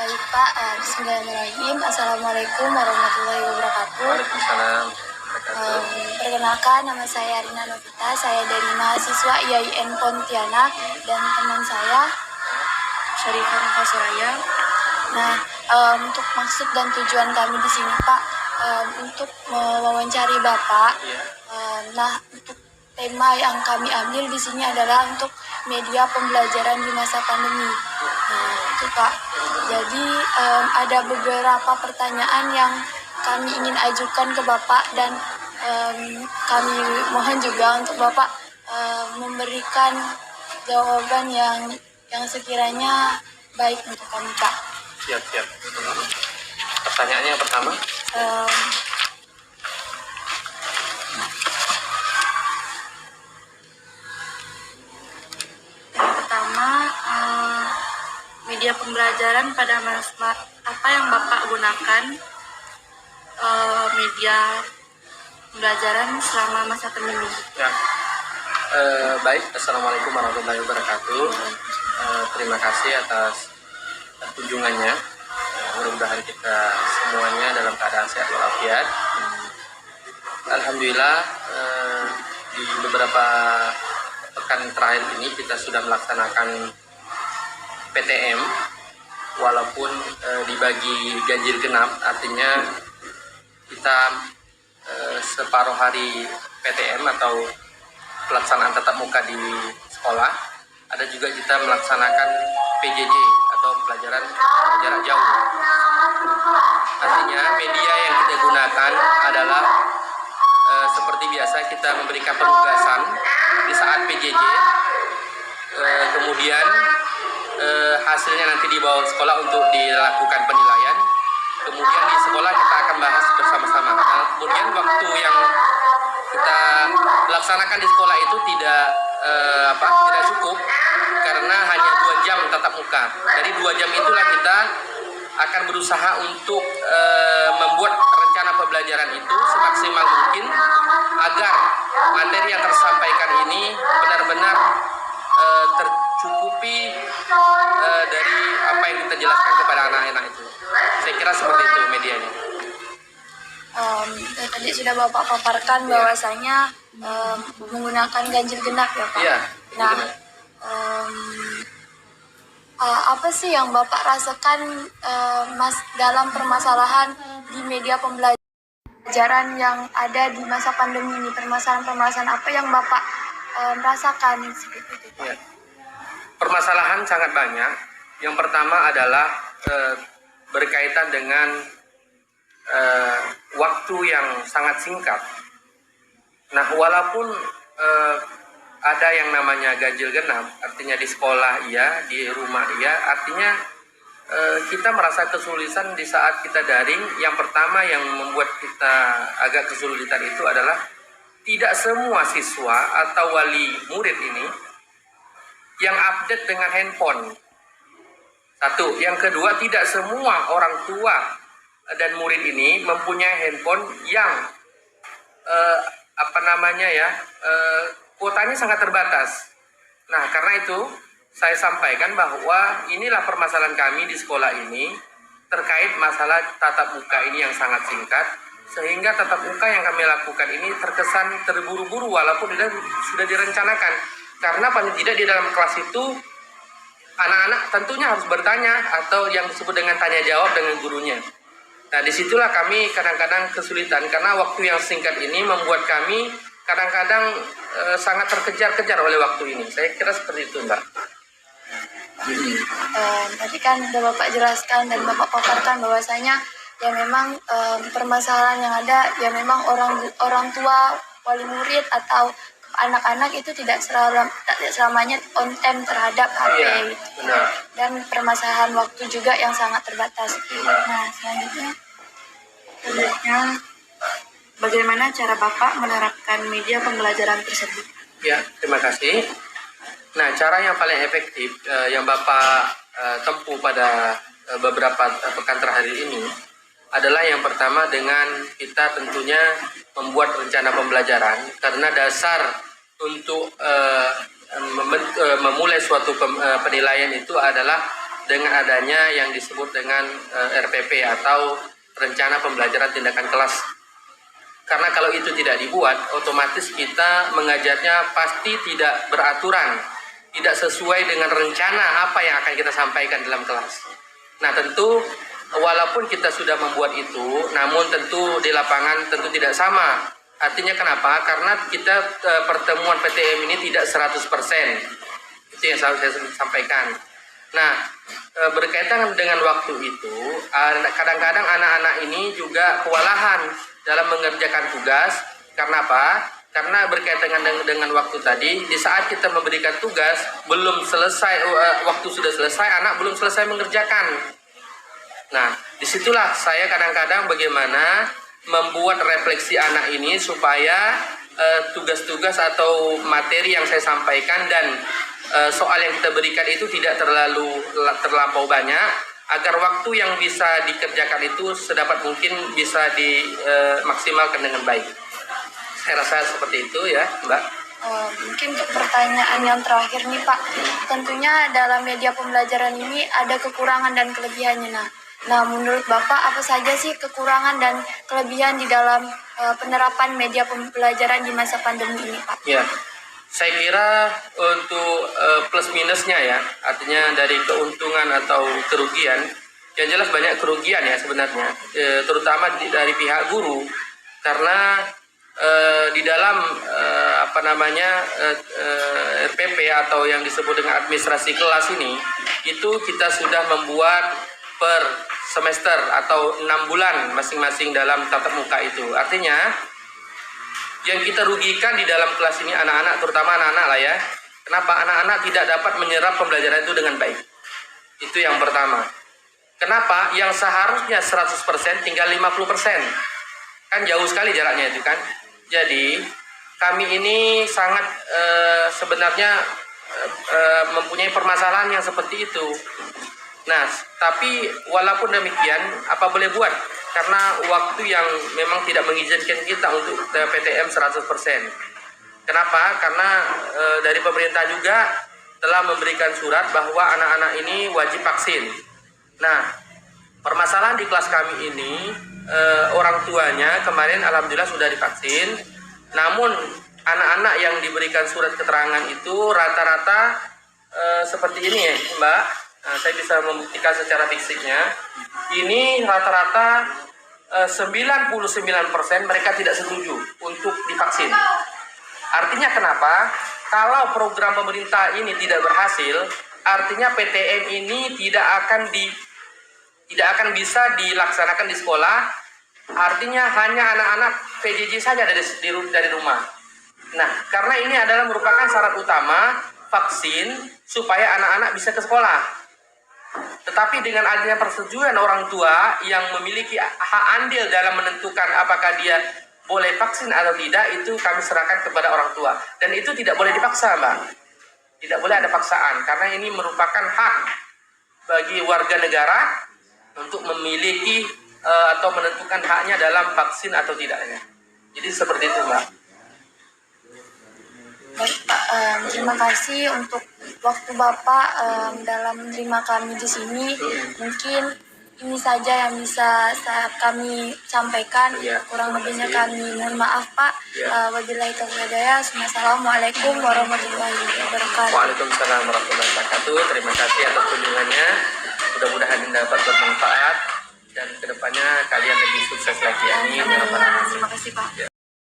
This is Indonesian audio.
Baik Pak, Bismillahirrahmanirrahim. Assalamualaikum warahmatullahi wabarakatuh. Waalaikumsalam. Perkenalkan, nama saya Rina Novita. Saya dari mahasiswa IAIN Pontianak dan teman saya Syarifah Nova Suraya. Nah, untuk maksud dan tujuan kami di sini Pak, untuk mewawancari Bapak. Untuk tema yang kami ambil di sini adalah untuk media pembelajaran di masa pandemi. Nah, itu Pak. Jadi ada beberapa pertanyaan yang kami ingin ajukan ke Bapak dan kami mohon juga untuk Bapak memberikan jawaban yang sekiranya baik untuk kami Pak. Siap. Pertanyaannya yang pertama. Media pembelajaran pada masa apa yang Bapak gunakan media pembelajaran selama masa pandemi? Ya. Baik, Assalamualaikum warahmatullahi wabarakatuh. Terima kasih atas kunjungannya. Mudah-mudahan kita semuanya dalam keadaan sehat walafiat. Alhamdulillah, di beberapa pekan terakhir ini kita sudah melaksanakan PTM, walaupun dibagi ganjil genap, artinya kita separuh hari PTM atau pelaksanaan tatap muka di sekolah, ada juga kita melaksanakan PJJ atau pelajaran jarak jauh. Artinya media yang kita gunakan adalah seperti biasa kita memberikan penugasan di saat PJJ, kemudian hasilnya nanti dibawa sekolah untuk dilakukan penilaian. Kemudian di sekolah kita akan bahas bersama-sama. Nah, kemudian waktu yang kita laksanakan di sekolah itu tidak cukup karena hanya 2 jam tatap muka. Dari 2 jam itulah kita akan berusaha untuk membuat rencana pembelajaran itu semaksimal mungkin agar materi yang tersampaikan ini benar-benar tercukupi dari apa yang kita jelaskan kepada anak-anak itu. Saya kira seperti itu medianya. Tadi sudah Bapak paparkan bahwasanya menggunakan ganjil genap ya Pak. Iya. Nah, apa sih yang Bapak rasakan dalam permasalahan di media pembelajaran yang ada di masa pandemi ini? Permasalahan apa yang Bapak rasakan seperti itu Pak? Ya. Permasalahan sangat banyak. Yang pertama adalah berkaitan dengan waktu yang sangat singkat. Nah, walaupun ada yang namanya ganjil genap, artinya di sekolah iya, di rumah iya, artinya kita merasa kesulitan di saat kita daring. Yang pertama yang membuat kita agak kesulitan itu adalah tidak semua siswa atau wali murid ini yang update dengan handphone. Satu, yang kedua tidak semua orang tua dan murid ini mempunyai handphone yang kuotanya sangat terbatas. Nah, karena itu saya sampaikan bahwa inilah permasalahan kami di sekolah ini terkait masalah tatap muka ini yang sangat singkat, sehingga tatap muka yang kami lakukan ini terkesan terburu-buru walaupun sudah direncanakan. Karena paling tidak di dalam kelas itu anak-anak tentunya harus bertanya atau yang disebut dengan tanya jawab dengan gurunya. Nah, disitulah kami kadang-kadang kesulitan karena waktu yang singkat ini membuat kami kadang-kadang sangat terkejar-kejar oleh waktu ini. Saya kira seperti itu, Mbak. Tadi kan sudah Bapak jelaskan dan Bapak paparkan bahwasanya ya memang permasalahan yang ada ya memang orang tua, wali murid atau anak-anak itu tidak selamanya on time terhadap HP. Iya, benar. Dan permasalahan waktu juga yang sangat terbatas. Nah, selanjutnya bagaimana cara Bapak menerapkan media pembelajaran tersebut? Ya, terima kasih. Nah, cara yang paling efektif yang Bapak tempuh pada beberapa pekan terakhir ini adalah yang pertama dengan kita tentunya membuat rencana pembelajaran, karena dasar untuk memulai suatu penilaian itu adalah dengan adanya yang disebut dengan RPP atau Rencana Pembelajaran Tindakan Kelas. Karena kalau itu tidak dibuat, otomatis kita mengajarnya pasti tidak beraturan, tidak sesuai dengan rencana apa yang akan kita sampaikan dalam kelas. Nah tentu walaupun kita sudah membuat itu, namun tentu di lapangan tentu tidak sama. Artinya kenapa? Karena kita pertemuan PTM ini tidak 100%. Itu yang saya sampaikan. Nah, berkaitan dengan waktu itu, kadang-kadang anak-anak ini juga kewalahan dalam mengerjakan tugas. Karena apa? Karena berkaitan dengan waktu tadi, di saat kita memberikan tugas, belum selesai, waktu sudah selesai, anak belum selesai mengerjakan. Nah, disitulah saya kadang-kadang bagaimana membuat refleksi anak ini supaya tugas-tugas atau materi yang saya sampaikan dan soal yang kita berikan itu tidak terlampau banyak, agar waktu yang bisa dikerjakan itu sedapat mungkin bisa dimaksimalkan dengan baik. Saya rasa seperti itu ya, Mbak. Mungkin untuk pertanyaan yang terakhir nih Pak, tentunya dalam media pembelajaran ini ada kekurangan dan kelebihannya. Nah, menurut Bapak apa saja sih kekurangan dan kelebihan di dalam penerapan media pembelajaran di masa pandemi ini, Pak? Ya, saya kira untuk plus minusnya ya, artinya dari keuntungan atau kerugian, yang jelas banyak kerugian ya sebenarnya, terutama dari pihak guru, karena di dalam RPP atau yang disebut dengan administrasi kelas ini, itu kita sudah membuat per semester atau 6 bulan masing-masing dalam tatap muka itu. Artinya yang kita rugikan di dalam kelas ini anak-anak, terutama anak-anak lah ya. Kenapa? Anak-anak tidak dapat menyerap pembelajaran itu dengan baik. Itu yang pertama. Kenapa? Yang seharusnya 100% tinggal 50%. Kan jauh sekali jaraknya itu kan. Jadi kami ini sangat sebenarnya mempunyai permasalahan yang seperti itu. Nah, tapi walaupun demikian, apa boleh buat? Karena waktu yang memang tidak mengizinkan kita untuk PTM 100%. Kenapa? Karena dari pemerintah juga telah memberikan surat bahwa anak-anak ini wajib vaksin. Nah, permasalahan di kelas kami ini, orang tuanya kemarin alhamdulillah sudah divaksin. Namun, anak-anak yang diberikan surat keterangan itu rata-rata seperti ini ya, Mbak. Nah, saya bisa membuktikan secara fisiknya. Ini rata-rata 99% mereka tidak setuju untuk divaksin. Artinya kenapa? Kalau program pemerintah ini tidak berhasil, artinya PTM ini tidak akan bisa dilaksanakan di sekolah. Artinya hanya anak-anak PJJ saja dari rumah. Nah, karena ini adalah merupakan syarat utama vaksin supaya anak-anak bisa ke sekolah. Tetapi dengan adanya persetujuan orang tua yang memiliki hak andil dalam menentukan apakah dia boleh vaksin atau tidak, itu kami serahkan kepada orang tua. Dan itu tidak boleh dipaksa, Mbak. Tidak boleh ada paksaan, karena ini merupakan hak bagi warga negara untuk memiliki atau menentukan haknya dalam vaksin atau tidaknya. Jadi seperti itu, Mbak. Baik Pak, terima kasih untuk waktu Bapak dalam menerima kami di sini. Mungkin ini saja yang bisa kami sampaikan. Ya, kurang lebihnya kami mohon maaf Pak. Ya. Wabillahi taufiq wal hidayah. Assalamualaikum warahmatullahi wabarakatuh. Waalaikumsalam warahmatullahi wabarakatuh. Terima kasih atas kunjungannya. Mudah-mudahan dapat bermanfaat.